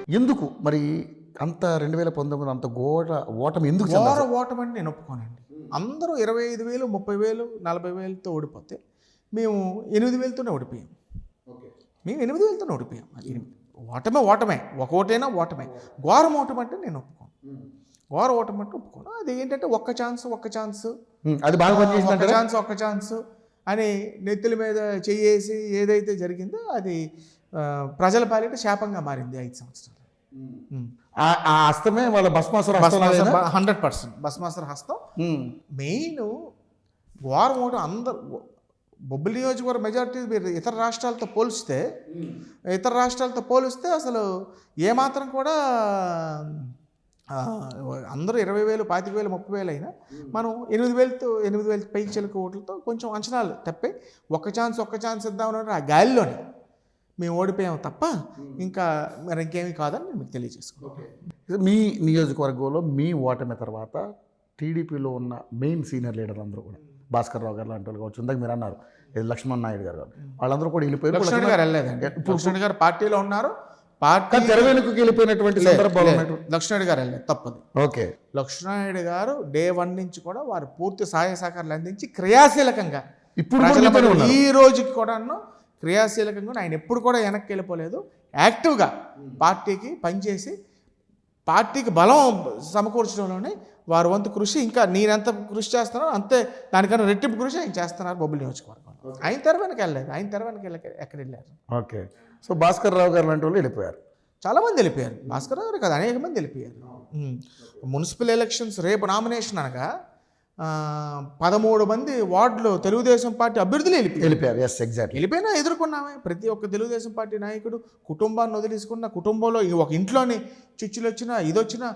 ఎందుకు మరి అంత 2019 అంత ఓటమి ఎందుకు ఘోర ఓటమని నేను ఒప్పుకోనండి. అందరూ 25,000, 30,000, 40,000తో ఓడిపోతే మేము 8,000తోనే ఓడిపోయాం. మేము 8,000తోనే ఓడిపోయాం. ఓటమే ఒక ఓటైనా ఓటమే. ఘోరం ఓటమి అంటే నేను ఒప్పుకోను. ఘోర ఓటమి అంటే ఒప్పుకోను. అది ఏంటంటే ఒక్క ఛాన్స్ అది బాగా పనిచేసింది. ఒక్క ఛాన్స్ అని నెత్తుల మీద చెయ్యేసి ఏదైతే జరిగిందో అది ప్రజల పాలిట శాపంగా మారింది 5 సంవత్సరాలు. ఆ హస్తమే వాళ్ళ భస్మాసుర 100% భస్మాసుర హస్తం. మెయిన్ వారం ఓటు అందరు బొబ్బిలి నియోజకవర్గ మెజారిటీ మీరు ఇతర రాష్ట్రాలతో పోలిస్తే అసలు ఏమాత్రం కూడా అందరూ 20,000, 25,000, 30,000 అయినా మనం 8,000 పైకి చెలుక ఓట్లతో కొంచెం అంచనాలు తప్పి ఒక్క ఛాన్స్ ఇద్దామని ఆ గాలిలోనే మేము ఓడిపోయాము తప్ప ఇంకా మరి ఇంకేమీ కాదని నేను మీకు తెలియజేసుకున్నాను. మీ నియోజకవర్గంలో మీ ఓటమి తర్వాత టీడీపీలో ఉన్న మెయిన్ సీనియర్ లీడర్లు అందరూ కూడా భాస్కర్ రావు గారు లాంటి వాళ్ళు కావచ్చు, ఇందాక మీరు అన్నారు లక్ష్మణ్ నాయుడు గారు, వాళ్ళందరూ కూడా వెళ్ళిపోయారు. లక్ష్మణ్ గారు వెళ్ళలేదండి. లక్ష్మణ్ గారు పార్టీలో ఉన్నారు. తెర వెనుకకి వెళ్ళిపోయినటువంటి సందర్భాలు లక్ష్మణ్ గారు వెళ్ళలేదు, తప్పదు. ఓకే, లక్ష్మణ్ గారు డే 1 నుంచి కూడా వారు పూర్తి సహాయ సహకారాలు అందించి క్రియాశీలకంగా ఇప్పుడు ఈ రోజుకి కూడా క్రియాశీలకంగా ఆయన ఎప్పుడు కూడా వెనక్కి వెళ్ళిపోలేదు. యాక్టివ్గా పార్టీకి పనిచేసి పార్టీకి బలం సమకూర్చడంలోనే వారు వంతు కృషి, ఇంకా నేనెంత కృషి చేస్తున్నారో అంతే దానికన్నా రెట్టింపు కృషి ఆయన చేస్తున్నారు బొబ్బిలి నియోజకవర్గంలో. ఆయన తెర వెనక వెళ్ళలేదు. ఆయన తెర వెనక ఎక్కడ వెళ్ళారు? ఓకే, సో భాస్కర్ రావు గారు లాంటి వాళ్ళు వెళ్ళిపోయారు. చాలామంది వెళ్ళిపోయారు. భాస్కర్ రావు గారు కదా, అనేక మంది వెళ్ళిపోయారు. మున్సిపల్ ఎలక్షన్స్ రేపు నామినేషన్ అనగా 13 మంది వార్డులో తెలుగుదేశం పార్టీ అభ్యర్థులు వెళ్ళిపోయారు. Yes, exactly. వెళ్ళిపోయినా ఎదుర్కొన్నామే. ప్రతి ఒక్క తెలుగుదేశం పార్టీ నాయకుడు కుటుంబాన్ని వదిలేసుకున్న, కుటుంబంలో ఒక ఇంట్లోని చిచ్చులు వచ్చినా ఇదొచ్చినా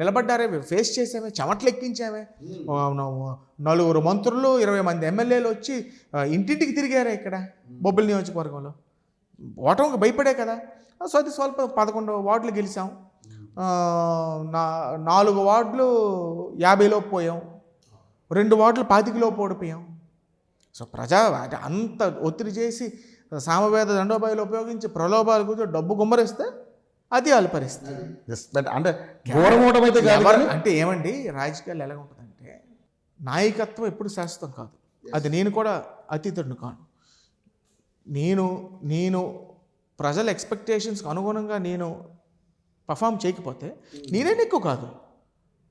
నిలబడ్డారే, ఫేస్ చేసామే, చెమట్లు ఎక్కించామే. 4 మంత్రులు 20 మంది ఎమ్మెల్యేలు వచ్చి ఇంటింటికి తిరిగారే ఇక్కడ బొబ్బిలి నియోజకవర్గంలో. ఓటమికి భయపడే కదా. సో అది స్వల్ప 11 వార్డులు గెలిచాం. 4 వార్డులు 50లోపు పోయాం. 2 వార్డులు 25లోపు ఓడిపోయాం. సో అంటే అంత ఒత్తిడి చేసి సామవేద దండోపాయాలు ఉపయోగించి ప్రలోభాలు కూర్చో డబ్బు గుమ్మరిస్తే అది వాళ్ళ పరిస్థితి. అంటే అంటే ఏమండి, రాజకీయాలు ఎలా ఉంటుందంటే నాయకత్వం ఎప్పుడు శాశ్వతం కాదు. అది నేను కూడా అతీతుడిని కాను. నేను ప్రజల ఎక్స్పెక్టేషన్స్కి అనుగుణంగా నేను పర్ఫామ్ చేయకపోతే నేనేం ఎక్కువ కాదు.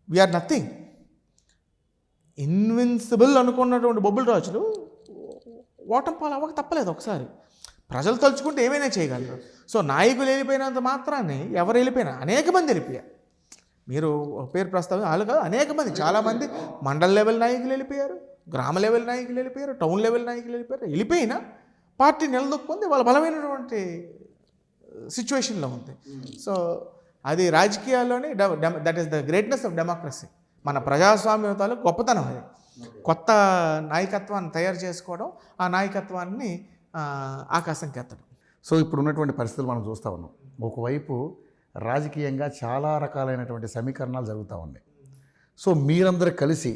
We are nothing. ఇన్విన్సిబుల్ అనుకున్నటువంటి బొబ్బిలి రాజులు ఓటమి పాలు అవ్వక తప్పలేదు. ఒకసారి ప్రజలు తలుచుకుంటే ఏమైనా చేయగలరు. సో నాయకులు వెళ్ళిపోయినంత మాత్రాన్ని ఎవరు వెళ్ళిపోయినా అనేక మంది వెళ్ళిపోయారు. మీరు పేరు ప్రస్తావన వాళ్ళు కాదు, అనేక మంది, చాలామంది మండల లెవెల్ నాయకులు వెళ్ళిపోయారు, గ్రామ లెవెల్ నాయకులు వెళ్ళిపోయారు, టౌన్ లెవెల్ నాయకులు వెళ్ళిపోయారు. వెళ్ళిపోయినా పార్టీ నిలదొక్కుంది, వాళ్ళ బలమైనటువంటి సిచ్యువేషన్లో ఉంది. సో అది రాజకీయాల్లోనే that is the greatness of democracy. మన ప్రజాస్వామ్యతలో గొప్పతనం అది. కొత్త నాయకత్వాన్ని తయారు చేసుకోవడం, ఆ నాయకత్వాన్ని ఆకాశంకి ఎత్తడం. సో ఇప్పుడు ఉన్నటువంటి పరిస్థితులు మనం చూస్తూ ఉన్నాం. ఒకవైపు రాజకీయంగా చాలా రకాలైనటువంటి సమీకరణాలు జరుగుతూ ఉన్నాయి. సో మీరందరూ కలిసి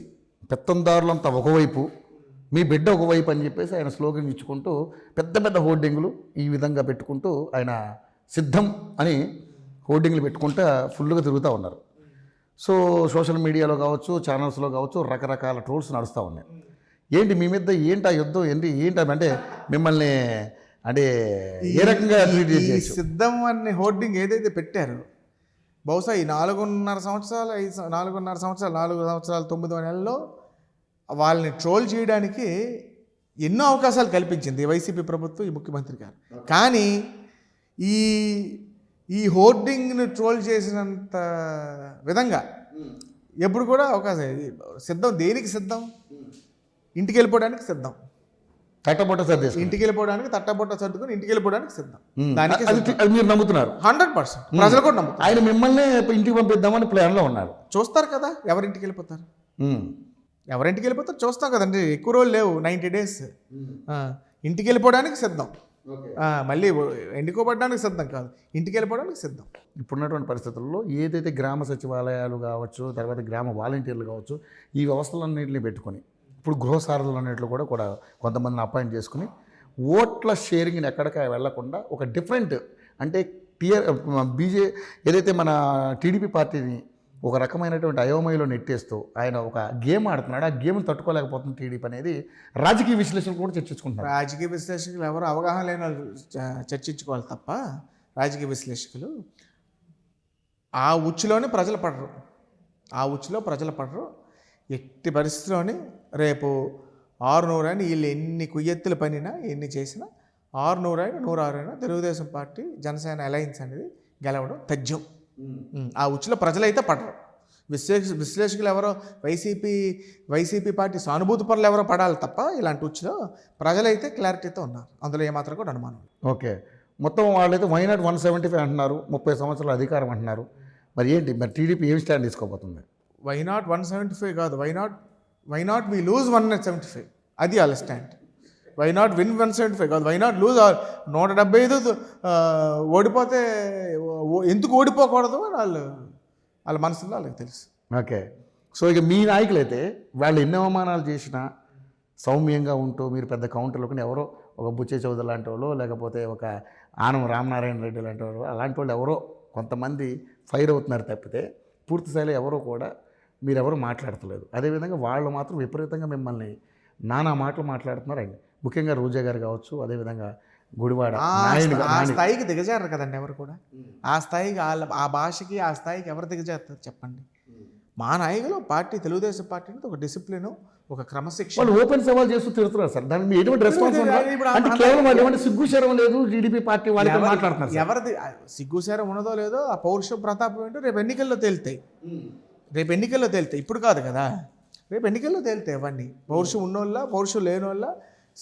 పెత్తందారులంతా ఒకవైపు, మీ బిడ్డ ఒకవైపు అని చెప్పేసి ఆయన స్లోగన్ ఇచ్చుకుంటూ పెద్ద పెద్ద హోర్డింగులు ఈ విధంగా పెట్టుకుంటూ ఆయన సిద్ధం అని హోర్డింగ్లు పెట్టుకుంటూ ఫుల్గా తిరుగుతూ ఉన్నారు. సో సోషల్ మీడియాలో కావచ్చు, ఛానల్స్లో కావచ్చు, రకరకాల ట్రోల్స్ నడుస్తూ ఉన్నాయి. ఏంటి మీ మీద ఏంటి ఆ యుద్ధం, ఏంటి అంటే మిమ్మల్ని అంటే ఏ రకంగా సిద్ధం అనే హోర్డింగ్ ఏదైతే పెట్టారో బహుశా ఈ 4 సంవత్సరాలు 9 నెలల్లో వాళ్ళని ట్రోల్ చేయడానికి ఎన్నో అవకాశాలు కల్పించింది వైసీపీ ప్రభుత్వం, ఈ ముఖ్యమంత్రి గారు. కానీ ఈ హోర్డింగ్ని ట్రోల్ చేసినంత విధంగా ఎప్పుడు కూడా అవకాశం. సిద్ధం దేనికి సిద్ధం? ఇంటికి వెళ్ళిపోవడానికి సిద్ధం. ఇంటికి వెళ్ళిపోవడానికి తట్టబొట్ట సర్దుకుని ఇంటికి వెళ్ళిపోవడానికి సిద్ధం. దానికి మీరు నమ్ముతున్నారు? 100% ప్రజలు కూడా నమ్ముతారు. ఆయన మిమ్మల్ని ఇంటికి పంపిద్దామని ప్లాన్లో ఉన్నారు. చూస్తారు కదా ఎవరింటికి వెళ్ళిపోతారు, ఎవరింటికి వెళ్ళిపోతారు చూస్తాం కదండి. ఎక్కువ రోజులు లేవు, 90 days. ఇంటికి వెళ్ళిపోవడానికి సిద్ధం, మళ్ళీ ఎన్నుకోబడడానికి సిద్ధం కాదు, ఇంటికి వెళ్ళిపోవడానికి సిద్ధం. ఇప్పుడున్నటువంటి పరిస్థితుల్లో ఏదైతే గ్రామ సచివాలయాలు కావచ్చు, తర్వాత గ్రామ వాలంటీర్లు కావచ్చు, ఈ వ్యవస్థలన్నింటినీ పెట్టుకొని ఇప్పుడు గృహ సారథులు అన్నింటిలో కూడా కొంతమందిని అపాయింట్ చేసుకుని ఓట్ల షేరింగ్ని ఎక్కడికి వెళ్లకుండా ఒక డిఫరెంట్ అంటే ఏదైతే మన టీడీపీ పార్టీని ఒక రకమైనటువంటి అయోమయంలో నెట్టేస్తూ ఆయన ఒక గేమ్ ఆడుతున్నాడు, ఆ గేమ్ని తట్టుకోలేకపోతుంది టీడీపీ అనేది రాజకీయ విశ్లేషణలు కూడా చర్చించుకుంటున్నారు. రాజకీయ విశ్లేషకులు ఎవరు అవగాహన లేని వాళ్ళు చర్చించుకోవాలి తప్ప రాజకీయ విశ్లేషకులు ఆ ఉచ్చులోనే ప్రజలు పడరు, ఆ ఉచ్చులో ప్రజలు పడరు. ఎట్టి పరిస్థితిలోని రేపు 600 అని వీళ్ళు ఎన్ని కుయ్యెత్తులు పనినా ఎన్ని చేసినా 600 అయినా 106 అయినా తెలుగుదేశం పార్టీ జనసేన అలయన్స్ అనేది గెలవడం తథ్యం. ఆ ఉచ్చులో ప్రజలైతే పడరు. విశ్లేషకులు ఎవరో వైసీపీ పార్టీ సానుభూతి పరులు ఎవరో పడాలి తప్ప ఇలాంటి ఉచ్చులో ప్రజలైతే క్లారిటీతో ఉన్నారు, అందులో ఏమాత్రం కూడా అనుమానం. ఓకే, మొత్తం వాళ్ళైతే వైనాట్ 175 అంటున్నారు, 30 సంవత్సరాల అధికారం అంటున్నారు. మరి ఏంటి, మరి టీడీపీ ఏం స్టాండ్ తీసుకోబోతుంది? వైనాట్ 175 కాదు, వైనాట్ వి లూజ్ 175, అది వాళ్ళ స్టాండ్. వైనాట్ విన్ 175 కాదు, వైనాట్ లూజ్ 175 ఓడిపోతే ఎందుకు ఓడిపోకూడదు అని వాళ్ళ మనసులో వాళ్ళకి తెలుసు. ఓకే, సో ఇక మీ నాయకులైతే వాళ్ళు ఎన్ని అవమానాలు చేసినా సౌమ్యంగా ఉంటూ మీరు పెద్ద కౌంటర్లకు ఎవరో ఒక బుచ్చే చౌదరి లాంటి వాళ్ళు, లేకపోతే ఒక ఆనం రామనారాయణ రెడ్డి లాంటి వాళ్ళు, అలాంటి వాళ్ళు ఎవరో కొంతమంది ఫైర్ అవుతున్నారు తప్పితే పూర్తి స్థాయిలో ఎవరో కూడా మీరెవరూ మాట్లాడతలేదు. అదేవిధంగా వాళ్ళు మాత్రం విపరీతంగా మిమ్మల్ని నానా మాటలు మాట్లాడుతున్నారు. అండి ముఖ్యంగా రోజా గారు కావచ్చు, అదేవిధంగా గుడివాడ ఆ స్థాయికి దిగజారు కదండి ఎవరు కూడా. ఆ స్థాయికి ఆ భాషకి ఆ స్థాయికి ఎవరు దిగజారుతారు చెప్పండి? మా నాయకులు పార్టీ తెలుగుదేశం పార్టీ ఒక డిసిప్లిన్, ఒక క్రమశిక్షణ. వాళ్ళు ఓపెన్ సవాల్ చేస్తూ తిరుగుతున్నారు సార్, దానికి మీరు ఎటువంటి రెస్పాన్స్ అంటే కేవలం వాళ్ళు ఏమంటే సిగ్గుశరం లేదు టీడీపీ పార్టీ వాళ్ళకి మాట్లాడుతున్నారు. ఎవరిది సిగ్గుశారం ఉన్నదో లేదో ఆ పౌరుష ప్రతాపం ఏంటో రేపు ఎన్నికల్లో తేలుతాయి. ఇప్పుడు కాదు కదా, రేపు ఎన్నికల్లో తేలుతాయి అవన్నీ. పౌరుషం ఉన్నోళ్ళ పౌరుషం లేనోళ్ళ,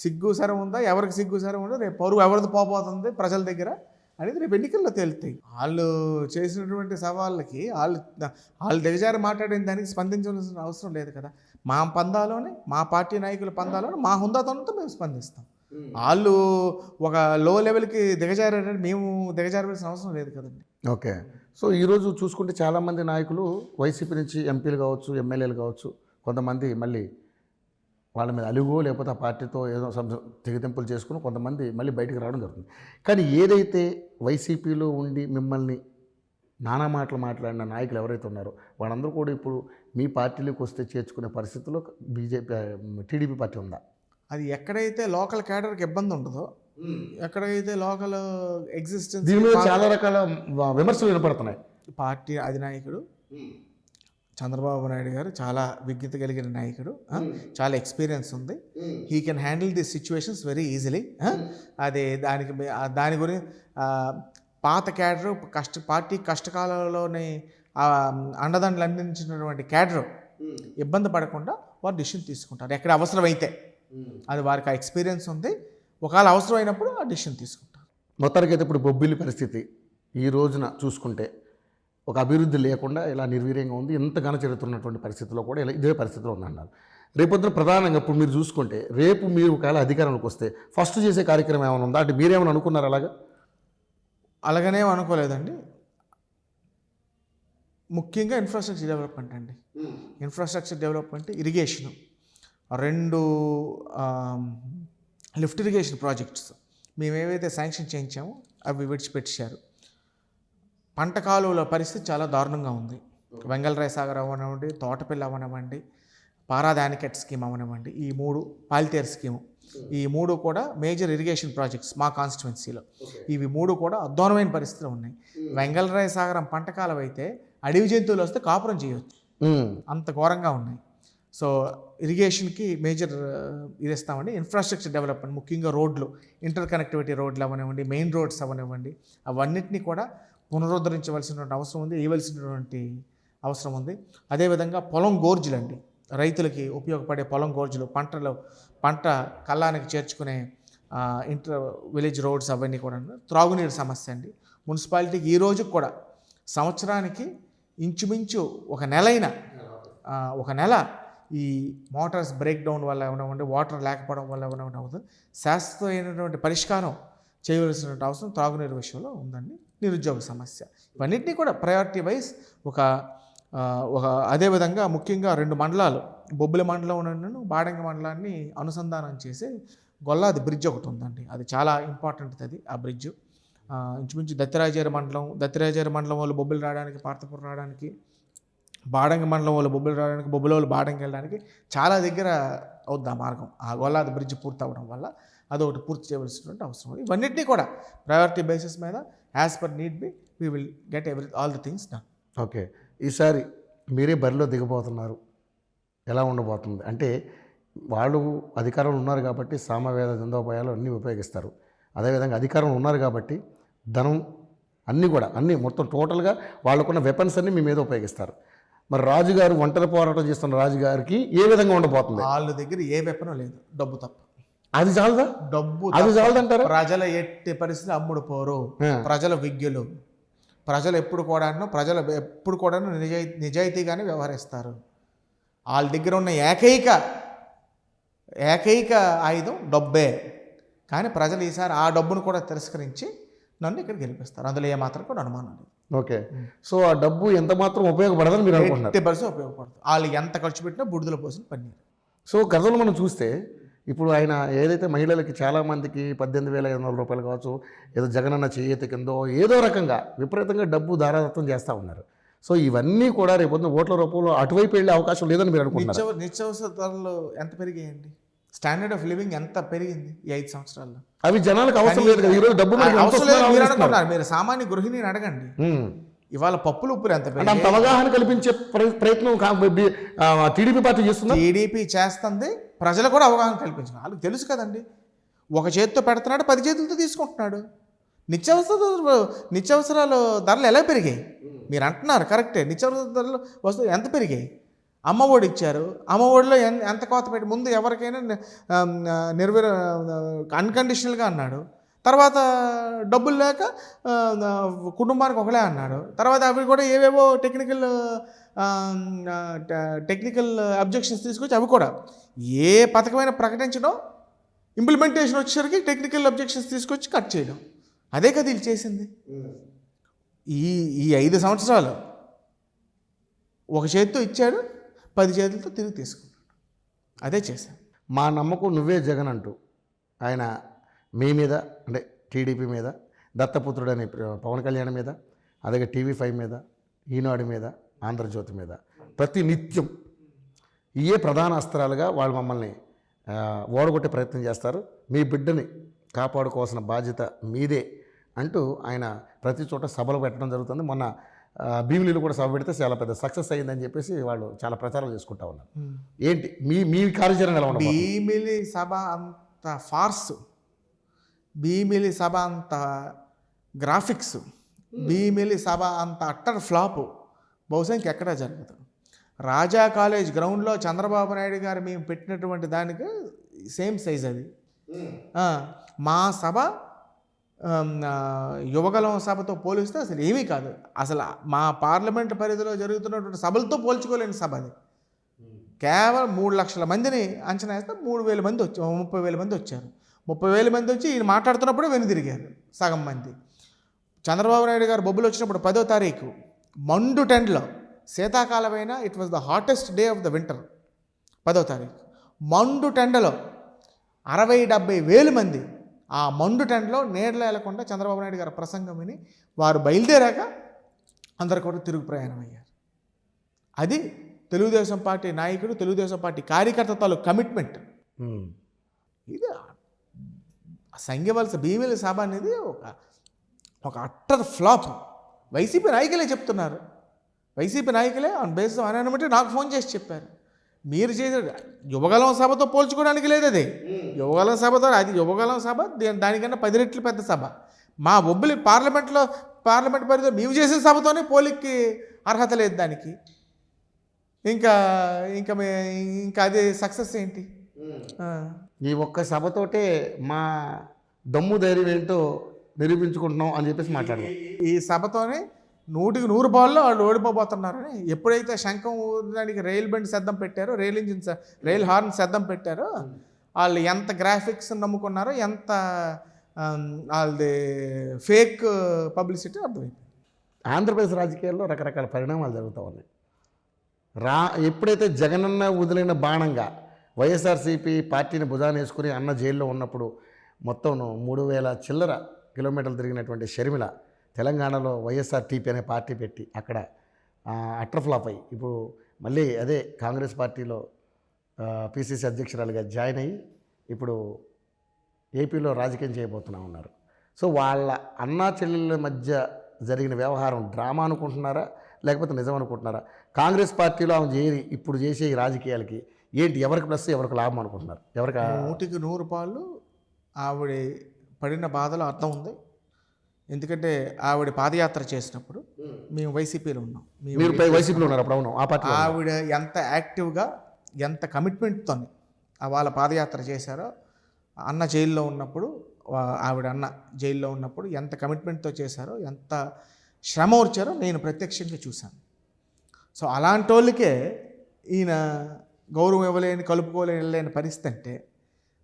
సిగ్గు సరం ఉందా, ఎవరికి సిగ్గు సరం ఉందో, రేపు పౌరు ఎవరిది పోతుంది ప్రజల దగ్గర అనేది రేపు ఎన్నికల్లో తేలుతాయి. వాళ్ళు చేసినటువంటి సవాళ్ళకి వాళ్ళు దిగజారి మాట్లాడిన దానికి స్పందించాల్సిన అవసరం లేదు కదా. మా పందాలోనే, మా పార్టీ నాయకుల పందాలోనే మా హుందాతనంతో మేము స్పందిస్తాం. వాళ్ళు ఒక లో లెవెల్కి దిగజారంటే మేము దిగజారవలసిన అవసరం లేదు కదండి. ఓకే, సో ఈరోజు చూసుకుంటే చాలామంది నాయకులు వైసీపీ నుంచి ఎంపీలు కావచ్చు, ఎమ్మెల్యేలు కావచ్చు, కొంతమంది మళ్ళీ వాళ్ళ మీద అలుగో లేకపోతే ఆ పార్టీతో ఏదో తెగతింపులు చేసుకుని కొంతమంది మళ్ళీ బయటకు రావడం జరుగుతుంది. కానీ ఏదైతే వైసీపీలో ఉండి మిమ్మల్ని నానా మాటలు మాట్లాడిన నాయకులు ఎవరైతే ఉన్నారో వాళ్ళందరూ కూడా ఇప్పుడు మీ పార్టీలోకి వస్తే చేర్చుకునే పరిస్థితుల్లో టీడీపీ పార్టీ ఉందా? అది ఎక్కడైతే లోకల్ క్యాడర్కి ఇబ్బంది ఉండదో, ఎక్కడైతే లోకల్ ఎగ్జిస్టెన్స్ దీనిలో చాలా రకాల విమర్శలు వినపడుతున్నాయి. పార్టీ అధినాయకుడు చంద్రబాబు నాయుడు గారు చాలా విజ్ఞత కలిగిన నాయకుడు, చాలా ఎక్స్పీరియన్స్ ఉంది. He can handle the situations very easily. అదే దాని గురించి పాత క్యాడరు పార్టీ కష్టకాలంలోనే అండదండలు అందించినటువంటి క్యాడరు ఇబ్బంది పడకుండా వారు డిసిషన్ తీసుకుంటారు ఎక్కడ అవసరమైతే. అది వారికి ఆ ఎక్స్పీరియన్స్ ఉంది, ఒకవేళ అవసరమైనప్పుడు ఆ డిసిషన్ తీసుకుంటారు. మొత్తానికైతే ఇప్పుడు బొబ్బిలి పరిస్థితి ఈ రోజున చూసుకుంటే ఒక అభివృద్ధి లేకుండా ఇలా నిర్వీర్యంగా ఉంది. ఎంత ఘన చరిత్రన్నటువంటి పరిస్థితిలో కూడా ఇలా ఇదే పరిస్థితిలో ఉందన్నారు. రేపొద్దున ప్రధానంగా ఇప్పుడు మీరు చూసుకుంటే రేపు మీరు ఒకవేళ అధికారంలోకి వస్తే ఫస్ట్ చేసే కార్యక్రమం ఏమైనా ఉందా? అంటే మీరేమైనా అనుకున్నారు అలాగనే అనుకోలేదండి. ముఖ్యంగా ఇన్ఫ్రాస్ట్రక్చర్ డెవలప్మెంట్ అండి. Infrastructure development, irrigation, 2 lift irrigation projects మేము ఏవైతే శాంక్షన్ చేయించామో అవి విడిచిపెట్టారు. పంట కాలువల పరిస్థితి చాలా దారుణంగా ఉంది. వెంగళరాయ సాగర్ అవనివ్వండి, తోటపల్లి అవనివ్వండి, పారాదానికెట్ స్కీమ్ అవనివ్వండి, ఈ 3 పాలితేర్ స్కీము, ఈ 3 కూడా మేజర్ ఇరిగేషన్ ప్రాజెక్ట్స్ మా కాన్స్టిట్యువెన్సీలో. ఇవి 3 కూడా అధ్వానమైన పరిస్థితులు ఉన్నాయి. వెంగళరాయ సాగరం పంట కాలువ అయితే అడవి జంతువులు వస్తే కాపురం చేయవచ్చు, అంత ఘోరంగా ఉన్నాయి. సో ఇరిగేషన్కి మేజర్ ఇది ఇస్తామండి. ఇన్ఫ్రాస్ట్రక్చర్ డెవలప్మెంట్, ముఖ్యంగా రోడ్లు, ఇంటర్ కనెక్టివిటీ రోడ్లు అవనివ్వండి, మెయిన్ రోడ్స్ అవనివ్వండి, అవన్నిటినీ కూడా పునరుద్ధరించవలసినటువంటి అవసరం ఉంది, ఇవ్వాల్సినటువంటి అవసరం ఉంది. అదేవిధంగా పొలం గోర్జులు అండి, రైతులకి ఉపయోగపడే పొలం గోర్జులు, పంట కళ్ళానికి చేర్చుకునే ఇంటర్ విలేజ్ రోడ్స్ అవన్నీ కూడా. త్రాగునీరు సమస్య అండి. మున్సిపాలిటీకి ఈ రోజుకి కూడా సంవత్సరానికి ఇంచుమించు ఒక నెల ఈ మోటార్స్ బ్రేక్ డౌన్ వల్ల ఏమైనా వాటర్ లేకపోవడం వల్ల ఏమైనా అవుతుంది. శాశ్వతమైనటువంటి పరిష్కారం చేయవలసినటువంటి అవసరం త్రాగునీరు విషయంలో ఉందండి. నిరుద్యోగ సమస్య, ఇవన్నింటినీ కూడా ప్రయారిటీ వైజ్ ఒక అదేవిధంగా ముఖ్యంగా 2 మండలాలు, బొబ్బిలి మండలం ఉన్న బాడంగి మండలాన్ని అనుసంధానం చేసే గొల్లాది బ్రిడ్జ్ ఒకటి ఉందండి. అది చాలా ఇంపార్టెంట్. అది ఆ బ్రిడ్జ్ ఇంచుమించు దత్తిరాజేరు మండలం వాళ్ళు బొబ్బిలు రావడానికి, పార్థపురం రావడానికి, బాడంగి మండలం వాళ్ళు బొబ్బిలు రావడానికి, బొబ్బిలి వాళ్ళు బాడంగి వెళ్ళడానికి చాలా దగ్గర అవుద్ది ఆ మార్గం. ఆ గోల్లాది బ్రిడ్జ్ పూర్తి అవ్వడం వల్ల అదొకటి పూర్తి చేయవలసినటువంటి అవసరం ఉంది. ఇవన్నింటినీ కూడా ప్రయారిటీ బేసిస్ మీద as per need be we will get all the things done. Okay, ఈసారి మీరే బరిలో దిగబోతున్నారు, ఎలా ఉండబోతుంది అంటే వాళ్ళు అధికారంలో ఉన్నారు కాబట్టి సామవేద దండోపాయాలు అన్నీ ఉపయోగిస్తారు. అదేవిధంగా అధికారంలో ఉన్నారు కాబట్టి ధనం అన్నీ మొత్తం టోటల్గా వాళ్ళకున్న వెపన్స్ అన్నీ మీ మీద ఉపయోగిస్తారు. మరి రాజుగారు ఒంటరి పోరాటం చేస్తున్న రాజుగారికి ఏ విధంగా ఉండబోతుంది? వాళ్ళ దగ్గర ఏ వెపనం లేదు, డబ్బు తప్ప. అది చాలదా? డబ్బు అది చాలదంటారా? ప్రజల ఎట్టి పరిస్థితులు అమ్ముడు పోరు, ప్రజల విజ్ఞులు, ప్రజలు ఎప్పుడు కూడా నిజాయితీగానే వ్యవహరిస్తారు. వాళ్ళ దగ్గర ఉన్న ఏకైక ఆయుధం డబ్బే. కానీ ప్రజలు ఈసారి ఆ డబ్బును కూడా తిరస్కరించి నన్ను ఇక్కడ గెలిపిస్తారు, అందులో ఏమాత్రం కూడా అనుమానం లేదు. ఓకే, సో ఆ డబ్బు ఎంత మాత్రం ఉపయోగపడదని మీరు అనుకుంటున్నారు? 80% ఉపయోగపడుతుంది. వాళ్ళు ఎంత ఖర్చు పెట్టినా బుడిదల పోసిన పన్నీరు. సో గతంలో మనం చూస్తే ఇప్పుడు ఆయన ఏదైతే మహిళలకి చాలామందికి 18,500 రూపాయలు కావచ్చు, ఏదో జగనన్న చేయూత కిందో ఏదో రకంగా విపరీతంగా డబ్బు ధారాదత్తం చేస్తూ ఉన్నారు. సో ఇవన్నీ కూడా రేపొద్దున ఓట్ల రూపంలో అటువైపు వెళ్ళే అవకాశం లేదని మీరు అనుకుంటున్నారు? నిత్యావసర ధరలు ఎంత పెరిగాయండి? స్టాండర్డ్ ఆఫ్ లివింగ్ ఎంత పెరిగింది ఈ 5 సంవత్సరాల్లో? అవి జనాలకు అవసరం లేదు కదా. ఈరోజు డబ్బు అవసరం లేదు మీరు అనుకుంటున్నారు. మీరు సామాన్య గృహిణిని అడగండి, ఇవాళ పప్పులు ఉప్పులు ఎంత పెరిగాయి? అంత అవగాహన కల్పించే ప్రయత్నం టీడీపీ పార్టీ చేస్తుంది. టీడీపీ చేస్తుంది, ప్రజలు కూడా అవగాహన కల్పించారు. వాళ్ళకి తెలుసు కదండి, ఒక చేతితో పెడుతున్నాడు, 10 చేతులతో తీసుకుంటున్నాడు. నిత్యావసరాలు ధరలు ఎలా పెరిగాయి? మీరు అంటున్నారు కరెక్టే, నిత్యావసర ధరలు వస్తువులు ఎంత పెరిగాయి? అమ్మ ఒడి ఇచ్చారు, అమ్మ ఒడిలో ఎంత కోత పెట్టి ముందు ఎవరికైనా అన్కండిషనల్గా అన్నాడు, తర్వాత డబ్బులు లేక కుటుంబానికి ఒకలే అన్నాడు, తర్వాత అవి కూడా ఏవేవో టెక్నికల్ అబ్జెక్షన్స్ తీసుకొచ్చి అవి కూడా ఏ పథకమైన ప్రకటించడం, ఇంప్లిమెంటేషన్ వచ్చేసరికి టెక్నికల్ అబ్జెక్షన్స్ తీసుకొచ్చి కట్ చేయడం, అదే కదా వీళ్ళు చేసింది. ఈ 5 సంవత్సరాలు ఒక చేతితో ఇచ్చాడు, 10 చేతులతో తిరిగి తీసుకున్నాడు, అదే చేశాను. మా నమ్మకం నువ్వే జగన్ అంటూ ఆయన మీ మీద అంటే టీడీపీ మీద, దత్తపుత్రుడని పవన్ కళ్యాణ్ మీద, అలాగే TV5 మీద, ఈనాడు మీద, ఆంధ్రజ్యోతి మీద ప్రతి నిత్యం ఇయే ప్రధాన అస్త్రాలుగా వాళ్ళు మమ్మల్ని ఓడగొట్టే ప్రయత్నం చేస్తారు. మీ బిడ్డని కాపాడుకోవాల్సిన బాధ్యత మీదే అంటూ ఆయన ప్రతి చోట సభలు పెట్టడం జరుగుతుంది. మొన్న భీమిలీలో కూడా సభ పెడితే చాలా పెద్ద సక్సెస్ అయ్యిందని చెప్పేసి వాళ్ళు చాలా ప్రచారం చేసుకుంటా ఉన్నారు. ఏంటి మీ కార్యాచరణ ఎలా ఉండదు? భీమిలి సభ అంత ఫార్స్, భీమిలి సభ అంత గ్రాఫిక్స్, భీమిలి సభ అంత అట్టర్ ఫ్లాపు బహుశా ఇంకెక్కడా జరగదు. రాజా కాలేజ్ గ్రౌండ్లో చంద్రబాబు నాయుడు గారు మేము పెట్టినటువంటి దానికి సేమ్ సైజ్ అది. మా సభ యువగలం సభతో పోలిస్తే అసలు ఏమీ కాదు. అసలు మా పార్లమెంట్ పరిధిలో జరుగుతున్నటువంటి సభలతో పోల్చుకోలేని సభ అది. కేవలం 3 లక్షల మందిని అంచనా వేస్తే 3,000 మంది వచ్చారు, 30,000 మంది వచ్చారు. 30,000 మంది వచ్చి ఈయన మాట్లాడుతున్నప్పుడే వెనుదిరిగారు సగం మంది. చంద్రబాబు నాయుడు గారు బొబ్బులు వచ్చినప్పుడు 10వ తారీఖు మండు టెండ్లో, శీతాకాలమైన it was the hottest day of the winter, 10వ తారీఖు మండు టెండలో 60-70 వేల మంది ఆ మండు టెండలో నీడలో వెళ్లకుండా చంద్రబాబు నాయుడు గారి ప్రసంగం విని వారు బయలుదేరాక అందరు కూడా తిరుగు ప్రయాణం అయ్యారు. అది తెలుగుదేశం పార్టీ నాయకుడు, తెలుగుదేశం పార్టీ కార్యకర్త తాలూకు కమిట్మెంట్. ఇది సంఘవలస భీమిలి సభ అనేది ఒక అట్టర్ ఫ్లాప్. వైసీపీ నాయకులే చెప్తున్నారు, వైసీపీ నాయకులే ఆన్ బేస్ అనమాట నాకు ఫోన్ చేసి చెప్పారు. మీరు చేసే యువగలం సభతో పోల్చుకోవడానికి లేదు అది. యువగలం సభతో అది యువగలం సభ దానికన్నా 10 రెట్లు పెద్ద సభ. మా బొబ్బిలి పార్లమెంట్ పరిధిలో మేము చేసిన సభతోనే పోలికి అర్హత లేదు దానికి. ఇంకా అది సక్సెస్ ఏంటి? ఈ ఒక్క సభతోటే మా దమ్ము ధైర్యం ఏంటో నిరూపించుకుంటున్నాం అని చెప్పేసి మాట్లాడదాం. ఈ సభతోనే 100కి 100 బాల్లో వాళ్ళు ఓడిపోబోతున్నారని. ఎప్పుడైతే శంఖం ఊదడానికి రైల్ బండి సిద్ధం పెట్టారో, రైల్ హార్న్ సిద్ధం పెట్టారో, వాళ్ళు ఎంత గ్రాఫిక్స్ నమ్ముకున్నారో, ఎంత వాళ్ళది ఫేక్ పబ్లిసిటీ అర్థమైంది. ఆంధ్రప్రదేశ్ రాజకీయాల్లో రకరకాల పరిణామాలు జరుగుతూ ఉన్నాయి. ఎప్పుడైతే జగనన్న వదిలిన బాణంగా వైఎస్ఆర్సీపీ పార్టీని భుజాన్ని వేసుకుని అన్న జైల్లో ఉన్నప్పుడు మొత్తం 3,000 చిల్లర కిలోమీటర్లు తిరిగినటువంటి షర్మిల తెలంగాణలో వైఎస్ఆర్టీపీ అనే పార్టీ పెట్టి అక్కడ అట్రఫ్లాప్ అయ్యి ఇప్పుడు మళ్ళీ అదే కాంగ్రెస్ పార్టీలో పిసిసి అధ్యక్షురాలుగా జాయిన్ అయ్యి ఇప్పుడు ఏపీలో రాజకీయం చేయబోతున్నా ఉన్నారు. సో వాళ్ళ అన్నా చెల్లెళ్ళ మధ్య జరిగిన వ్యవహారం డ్రామా అనుకుంటున్నారా లేకపోతే నిజం అనుకుంటున్నారా? కాంగ్రెస్ పార్టీలో ఆమె చేరి ఇప్పుడు చేసే ఈ రాజకీయాలకి ఏంటి, ఎవరికి ప్లస్ ఎవరికి లాభం అనుకుంటున్నారు? ఎవరికి 100కి 100 పాళ్ళు ఆవిడ పడిన బాధలో అర్థం ఉంది. ఎందుకంటే ఆవిడ పాదయాత్ర చేసినప్పుడు మేము వైసీపీలో ఉన్నాం. మీరు వైసీపీలో ఉన్నారు అప్పుడు? అవును, ఆ పార్టీ. ఆవిడ ఎంత యాక్టివ్గా ఎంత కమిట్మెంట్తో వాళ్ళ పాదయాత్ర చేశారో, అన్న జైల్లో ఉన్నప్పుడు ఆవిడ అన్న జైల్లో ఉన్నప్పుడు ఎంత కమిట్మెంట్తో చేశారో, ఎంత శ్రమ వచ్చారో నేను ప్రత్యక్షంగా చూశాను. సో అలాంటి వాళ్ళకే ఈయన గౌరవం ఇవ్వలేని, కలుపుకోలేని పరిస్థితి అంటే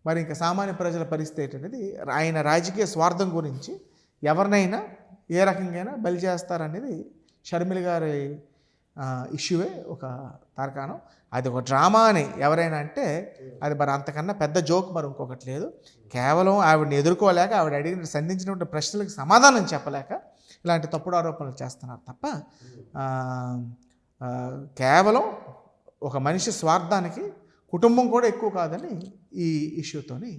మరి ఇంకా సామాన్య ప్రజల పరిస్థితి ఏంటనేది, ఆయన రాజకీయ స్వార్థం గురించి ఎవరినైనా ఏ రకంగా బలి చేస్తారనేది షర్మిల గారి ఇష్యూవే ఒక తార్కాణం. అది ఒక డ్రామా అని ఎవరైనా అంటే అది మరి అంతకన్నా పెద్ద జోక్ మరి ఇంకొకటి లేదు. కేవలం ఆవిడని ఎదుర్కోలేక, ఆవిడ అడిగిన సంధించినటువంటి ప్రశ్నలకు సమాధానం చెప్పలేక ఇలాంటి తప్పుడు ఆరోపణలు చేస్తున్నారు తప్ప కేవలం ఒక మనిషి స్వార్థానికి కుటుంబం కూడా ఎక్కువ కాదని ఈ ఇష్యూతోని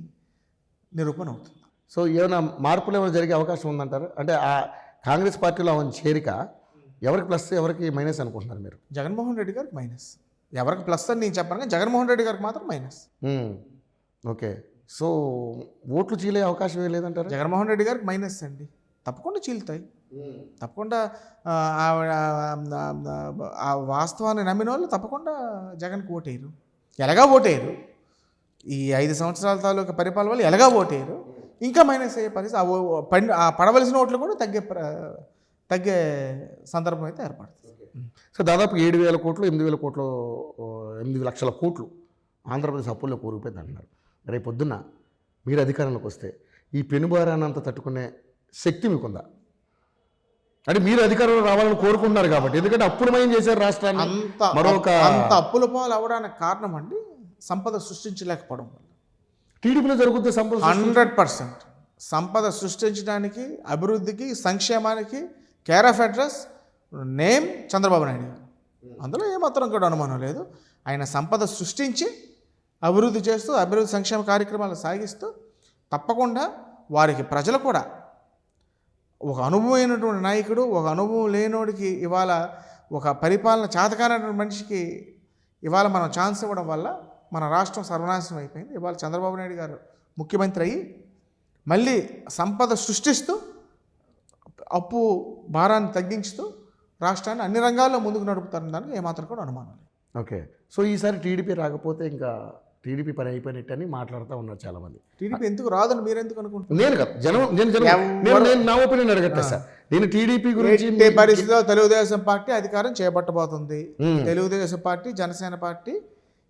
నిరూపణ అవుతుంది. సో ఏమైనా మార్పులు ఏమైనా జరిగే అవకాశం ఉందంటారు? అంటే ఆ కాంగ్రెస్ పార్టీలో ఆమె చేరిక ఎవరికి ప్లస్ ఎవరికి మైనస్ అనుకుంటున్నారు మీరు? జగన్మోహన్ రెడ్డి గారికి మైనస్. ఎవరికి ప్లస్ అని నేను చెప్పను, కానీ జగన్మోహన్ రెడ్డి గారికి మాత్రం మైనస్. ఓకే. సో ఓట్లు చీలే అవకాశం ఏం లేదంటారు? జగన్మోహన్ రెడ్డి గారికి మైనస్ అండి, తప్పకుండా చీలుతాయి. తప్పకుండా ఆవిడ ఆ వాస్తవాన్ని నమ్మిన వాళ్ళు తప్పకుండా జగన్కి ఓటేయరు, ఎలాగా ఓటేయరు. ఈ 5 సంవత్సరాల తాలూకా పరిపాలన వల్ల ఎలాగా ఓటేయరు. ఇంకా మైనస్ అయ్యే పరిస్థితి, ఆ పడవలసిన ఓట్లు కూడా తగ్గే సందర్భం అయితే ఏర్పడుతుంది. సో దాదాపు 7,000 కోట్లు 8,000 కోట్లు 8 లక్షల కోట్లు ఆంధ్రప్రదేశ్ అప్పుల్లో కూరుకుపోయింది అంటున్నారు. రేపు పొద్దున్న మీరు అధికారంలోకి వస్తే ఈ పెనుభారాన్ని అంతా తట్టుకునే శక్తి మీకుందా? అంటే మీరు అధికారంలో రావాలని కోరుకుంటున్నారు కాబట్టి, ఎందుకంటే అప్పులమయం చేశారు రాష్ట్రాన్ని. అంత అప్పుల పాలు అవ్వడానికి కారణం అండి సంపద సృష్టించలేకపోవడం వల్ల. టీడీపీలో జరుగుతుంది సంపద 100%. సంపద సృష్టించడానికి, అభివృద్ధికి, సంక్షేమానికి care of address name Chandrababu Naidu గారు. అందులో ఏమాత్రం కూడా అనుమానం లేదు. ఆయన సంపద సృష్టించి అభివృద్ధి చేస్తూ, అభివృద్ధి సంక్షేమ కార్యక్రమాలు సాగిస్తూ, తప్పకుండా వారికి ప్రజలు కూడా ఒక అనుభవమైనటువంటి నాయకుడు, ఒక అనుభవం లేనోడికి ఇవాళ ఒక పరిపాలన చేతకానటువంటి మనిషికి ఇవాళ మనం ఛాన్స్ ఇవ్వడం వల్ల మన రాష్ట్రం సర్వనాశనం అయిపోయింది. ఇవాళ చంద్రబాబు నాయుడు గారు ముఖ్యమంత్రి అయ్యి మళ్ళీ సంపద సృష్టిస్తూ, అప్పు భారాన్ని తగ్గించుతూ రాష్ట్రాన్ని అన్ని రంగాల్లో ముందుకు నడుపుతారని దానికి ఏమాత్రం కూడా అనుమానం లేదు. ఓకే. సో ఈసారి టీడీపీ రాకపోతే ఇంకా టీడీపీ పని అయిపోయినట్టు అని మాట్లాడుతూ ఉన్నారు చాలామంది. టీడీపీ ఎందుకు రాదని మీరు ఎందుకు అనుకుంటున్నారు? నేను కాదు, నేను నా ఒపీనియన్ అడగట్లేదు సార్. నేను టీడీపీ గురించి పరిస్థితిలో తెలుగుదేశం పార్టీ అధికారం చేపట్టబోతుంది. తెలుగుదేశం పార్టీ, జనసేన పార్టీ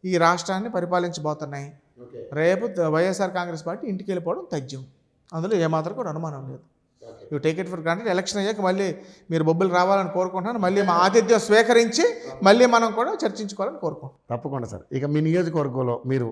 ఈ రాష్ట్రాన్ని పరిపాలించబోతున్నాయి. రేపు వైఎస్ఆర్ కాంగ్రెస్ పార్టీ ఇంటికి వెళ్ళిపోవడం తథ్యం. అందులో ఏమాత్రం కూడా అనుమానం లేదు. You take it for granted. Election అయ్యాక మళ్ళీ మీరు బొబ్బులు రావాలని కోరుకుంటున్నాను. మళ్ళీ మా ఆతిథ్యం స్వీకరించి మళ్ళీ మనం కూడా చర్చించుకోవాలని కోరుకుంటున్నాం. తప్పకుండా సార్. ఇక మీ నియోజకవర్గంలో మీరు